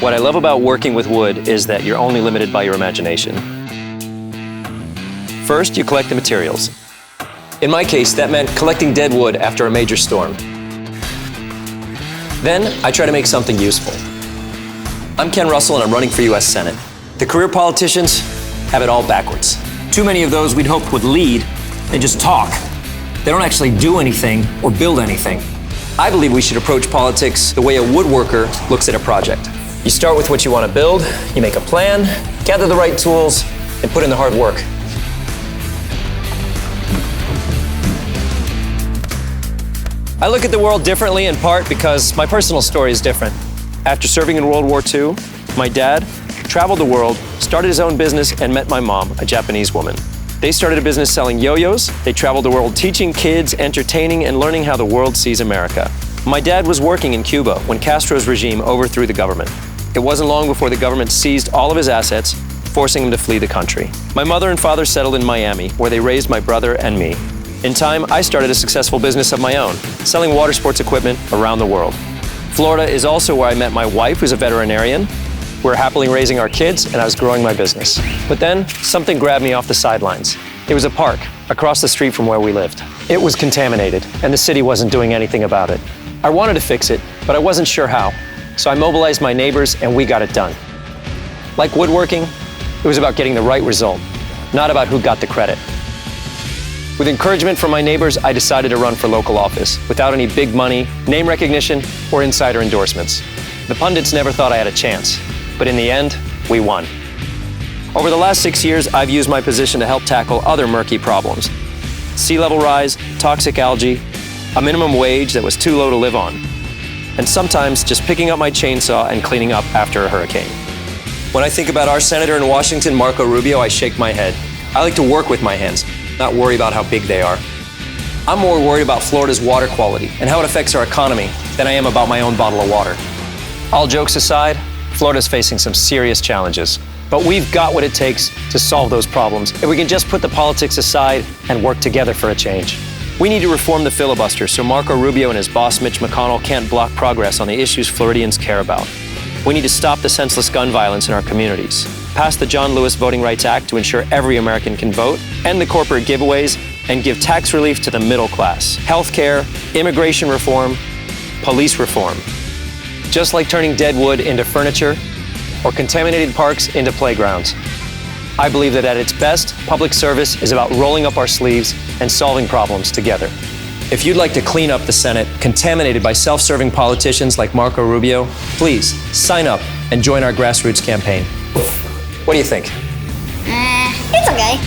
What I love about working with wood is that you're only limited by your imagination. First, you collect the materials. In my case, that meant collecting dead wood after a major storm. Then, I try to make something useful. I'm Ken Russell and I'm running for US Senate. The career politicians have it all backwards. Too many of those we'd hoped would lead, they just talk. They don't actually do anything or build anything. I believe we should approach politics the way a woodworker looks at a project. You start with what you want to build, you make a plan, gather the right tools, and put in the hard work. I look at the world differently in part because my personal story is different. After serving in World War II, my dad traveled the world, started his own business, and met my mom, a Japanese woman. They started a business selling yo-yos. They traveled the world teaching kids, entertaining, and learning how the world sees America. My dad was working in Cuba when Castro's regime overthrew the government. It wasn't long before the government seized all of his assets, forcing him to flee the country. My mother and father settled in Miami, where they raised my brother and me. In time, I started a successful business of my own, selling water sports equipment around the world. Florida is also where I met my wife, who's a veterinarian. We're happily raising our kids, and I was growing my business. But then, something grabbed me off the sidelines. It was a park across the street from where we lived. It was contaminated, and the city wasn't doing anything about it. I wanted to fix it, but I wasn't sure how. So I mobilized my neighbors, and we got it done. Like woodworking, it was about getting the right result, not about who got the credit. With encouragement from my neighbors, I decided to run for local office without any big money, name recognition, or insider endorsements. The pundits never thought I had a chance, but in the end, we won. Over the last 6 years, I've used my position to help tackle other murky problems. Sea level rise, toxic algae, a minimum wage that was too low to live on, and sometimes just picking up my chainsaw and cleaning up after a hurricane. When I think about our senator in Washington, Marco Rubio, I shake my head. I like to work with my hands, not worry about how big they are. I'm more worried about Florida's water quality and how it affects our economy than I am about my own bottle of water. All jokes aside, Florida's facing some serious challenges, but we've got what it takes to solve those problems if we can just put the politics aside and work together for a change. We need to reform the filibuster so Marco Rubio and his boss Mitch McConnell can't block progress on the issues Floridians care about. We need to stop the senseless gun violence in our communities, pass the John Lewis Voting Rights Act to ensure every American can vote, end the corporate giveaways, and give tax relief to the middle class, healthcare, immigration reform, police reform. Just like turning dead wood into furniture or contaminated parks into playgrounds. I believe that at its best, public service is about rolling up our sleeves and solving problems together. If you'd like to clean up the Senate contaminated by self-serving politicians like Marco Rubio, please sign up and join our grassroots campaign. What do you think? It's okay.